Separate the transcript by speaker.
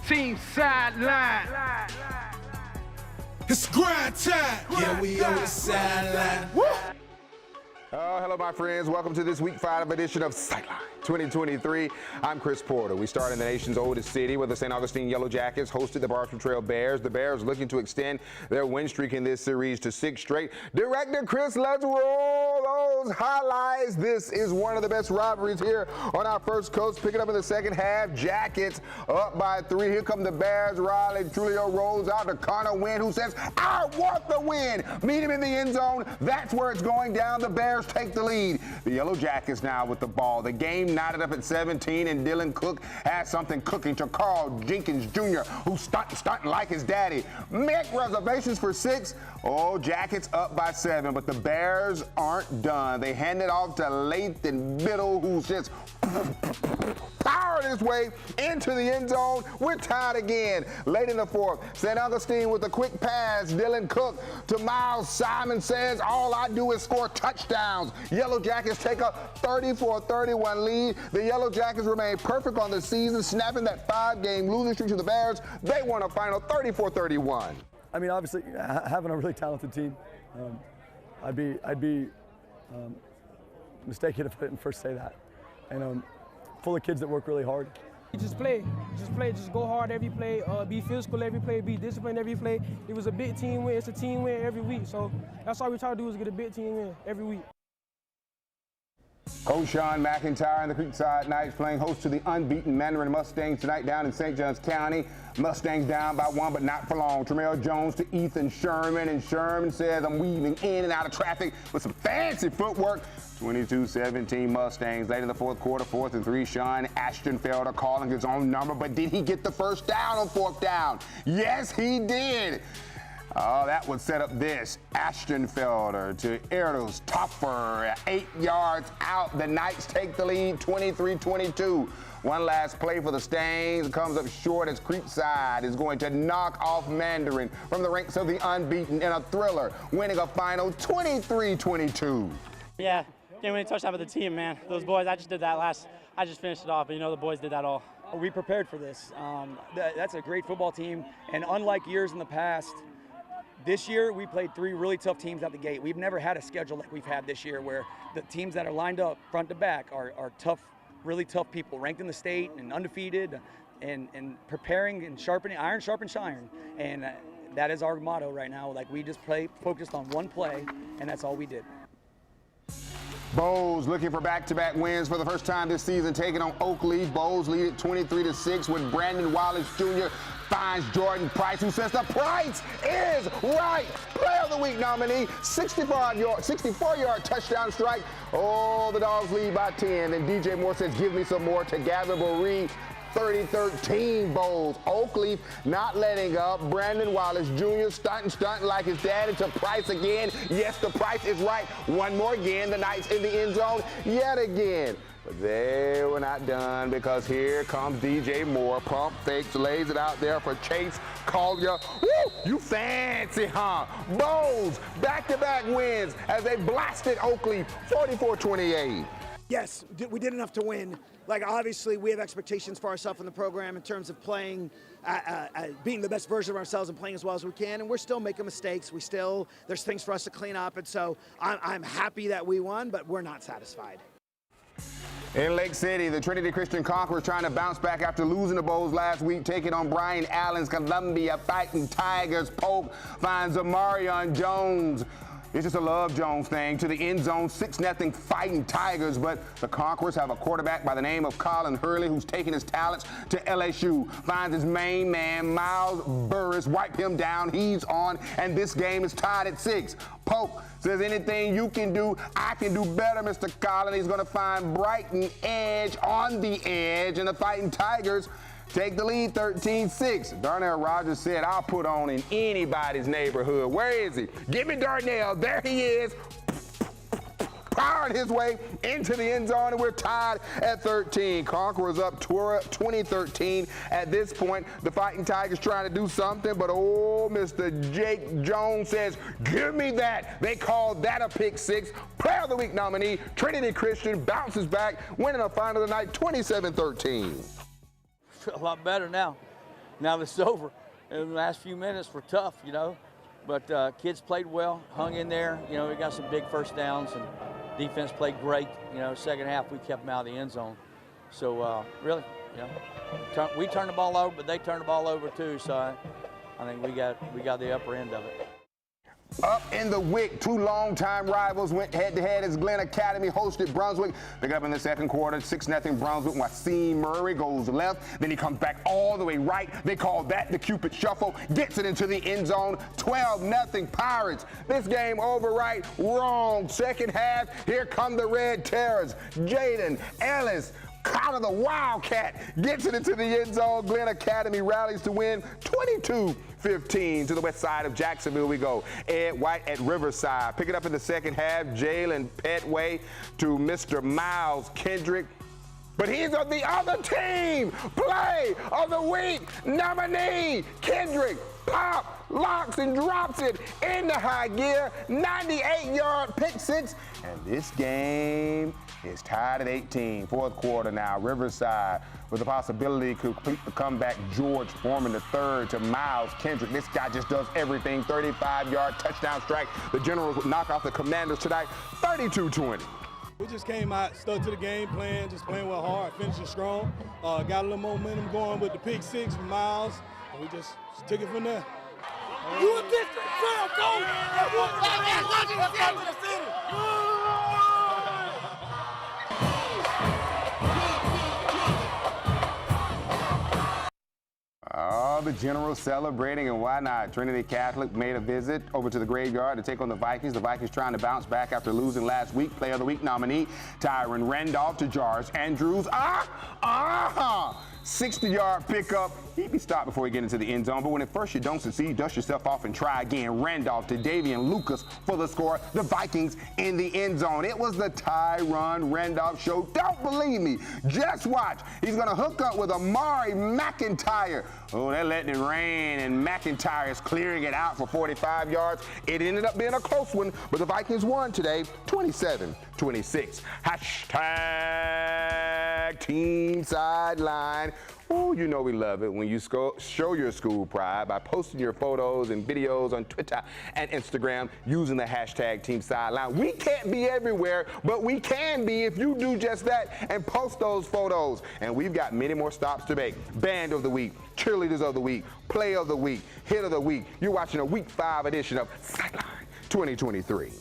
Speaker 1: Team sideline.
Speaker 2: It's grind time. Yeah, we on the sideline.
Speaker 3: Hello, my friends. Welcome to this week 5 edition of Sideline 2023. I'm Chris Porter. We start in the nation's oldest city where the St. Augustine Yellow Jackets hosted the Barstool Trail Bears. The Bears looking to extend their win streak in this series to 6 straight. Director Chris, let's roll those highlights. This is one of the best rivalries here on our first coast. Picking up in the second half. Jackets up by 3. Here come the Bears. Riley Trujillo rolls out to Connor Wynn, who says, I want the win. Meet him in the end zone. That's where it's going down. The Bears take the lead. The Yellow Jackets now with the ball. The game knotted up at 17, and Dylan Cook has something cooking to Carl Jenkins Jr., who's stunting like his daddy. Make reservations for 6. Oh, Jackets up by 7, but the Bears aren't done. They hand it off to Lathan Biddle, who's just powered his way into the end zone. We're tied again. Late in the 4th, St. Augustine with a quick pass. Dylan Cook to Miles Simon says, all I do is score touchdowns. Yellow Jackets take a 34-31 lead. The Yellow Jackets remain perfect on the season, snapping that 5-game losing streak to the Bears. They won a final 34-31.
Speaker 4: I mean, obviously, having a really talented team, I'd be mistaken if I didn't first say that. And full of kids that work really hard.
Speaker 5: Just play, just go hard every play, be physical every play, be disciplined every play. It was a big team win, it's a team win every week. So that's all we try to do is get a big team win every week.
Speaker 3: Coach Sean McIntyre and the Creekside Knights playing host to the unbeaten Mandarin Mustangs tonight down in St. Johns County. Mustangs down by 1, but not for long. Tremel Jones to Ethan Sherman, and Sherman says, I'm weaving in and out of traffic with some fancy footwork. 22-17 Mustangs. Late in the 4th quarter, 4th and 3, Sean Ashtonfelder calling his own number, but did he get the first down on 4th down? Yes, he did. Oh, that would set up this. Ashtonfelder to Erdos Topfer, 8 yards out. The Knights take the lead, 23-22. One last play for the Stains. Comes up short as Creekside is going to knock off Mandarin from the ranks of the unbeaten in a thriller, winning a final 23-22.
Speaker 6: Yeah, game-winning touchdown for the team, man. Those boys, I just finished it off, but you know the boys did that all.
Speaker 7: We prepared for this. That's a great football team, and unlike years in the past, this year we played 3 really tough teams at the gate. We've never had a schedule like we've had this year where the teams that are lined up front to back are tough, really tough people, ranked in the state and undefeated, and preparing and sharpening, iron sharpens iron. And that is our motto right now. Like, we just focused on one play, and that's all we did.
Speaker 3: Bowes looking for back-to-back wins for the first time this season, taking on Oakleaf. Bowes lead it 23-6 when Brandon Wallace Jr. finds Jordan Price, who says the price is right. Player of the Week nominee, 64-yard touchdown strike. Oh, the Dogs lead by 10. Then DJ Moore says, give me some more to Gavin Boree. 30-13 Bowles. Oakleaf not letting up. Brandon Wallace Jr. stunting like his daddy to Price again. Yes, the price is right. One more again. The Knights in the end zone yet again. But they were not done, because here comes DJ Moore. Pump fakes, lays it out there for Chase Collier. Woo! You fancy, huh? Bowles back-to-back wins as they blasted Oakleaf 44-28.
Speaker 8: Yes, we did enough to win. Like, obviously, we have expectations for ourselves in the program in terms of playing, being the best version of ourselves and playing as well as we can. And we're still making mistakes. There's things for us to clean up. And so I'm happy that we won, but we're not satisfied.
Speaker 3: In Lake City, the Trinity Christian Conquerors trying to bounce back after losing the Bowls last week, taking on Brian Allen's Columbia Fighting Tigers. Polk finds Amarion Jones. It's just a Love Jones thing to the end zone, 6-0 Fighting Tigers, but the Conquerors have a quarterback by the name of Colin Hurley, who's taking his talents to LSU, finds his main man, Miles Burris, wipe him down, he's on, and this game is tied at 6. Polk says, anything you can do, I can do better, Mr. Colin. He's going to find Brighton Edge on the edge, and the Fighting Tigers take the lead 13-6. Darnell Rogers said, I'll put on in anybody's neighborhood. Where is he? Give me Darnell. There he is. Powered his way into the end zone, and we're tied at 13. Conquerors up 20-13. At this point, the Fighting Tigers trying to do something, but Mr. Jake Jones says, give me that. They called that a pick 6. Player of the Week nominee, Trinity Christian, bounces back, winning a final tonight 27-13.
Speaker 9: A lot better now. now that it's over. And the last few minutes were tough, you know. But kids played well, hung in there. You know, we got some big first downs, and defense played great. You know, second half we kept them out of the end zone. So really, you know, we turned the ball over, but they turned the ball over too. So I think we got the upper end of it.
Speaker 3: Up in the WIC, two longtime rivals went head-to-head as Glenn Academy hosted Brunswick. Pick up in the second quarter, 6-0 Brunswick. Wasim Murray goes left, then he comes back all the way right. They call that the Cupid Shuffle. Gets it into the end zone, 12-0 Pirates. This game over right, wrong. Second half, here come the Red Terrors. Jaden Ellis, Connor the Wildcat, gets it into the end zone. Glenn Academy rallies to win 22-15. To the west side of Jacksonville we go. Ed White at Riverside. Pick it up in the second half. Jalen Petway to Mr. Miles Kendrick. But he's on the other team. Play of the week nominee, Kendrick. Pop, locks, and drops it into high gear. 98-yard pick six. And this game is tied at 18. Fourth quarter now. Riverside with the possibility to complete the comeback. George Foreman III to Miles Kendrick. This guy just does everything. 35-yard touchdown strike. The Generals knock off the Commanders tonight. 32-20.
Speaker 10: We just came out, stuck to the game plan, just playing well hard, finishing strong. Got a little momentum going with the pick six from Miles, and we just took it from there. You a district trail, go!
Speaker 3: Oh, the Generals celebrating, and why not? Trinity Catholic made a visit over to the graveyard to take on the Vikings. The Vikings trying to bounce back after losing last week. Player of the Week nominee, Tyron Randolph to Jars Andrews. 60-yard pickup. He'd be stopped before he get into the end zone, but when at first you don't succeed, dust yourself off and try again. Randolph to Davian Lucas for the score. The Vikings in the end zone. It was the Tyron Randolph show. Don't believe me. Just watch. He's going to hook up with Amari McIntyre. Oh, they're letting it rain, and McIntyre is clearing it out for 45 yards. It ended up being a close one, but the Vikings won today, 27-26. Hashtag Team Sideline. Oh, you know we love it when you show your school pride by posting your photos and videos on Twitter and Instagram using the hashtag Team Sideline. We can't be everywhere, but we can be if you do just that and post those photos. And we've got many more stops to make. Band of the Week, Cheerleaders of the Week, Play of the Week, Hit of the Week. You're watching a Week 5 edition of Sideline 2023.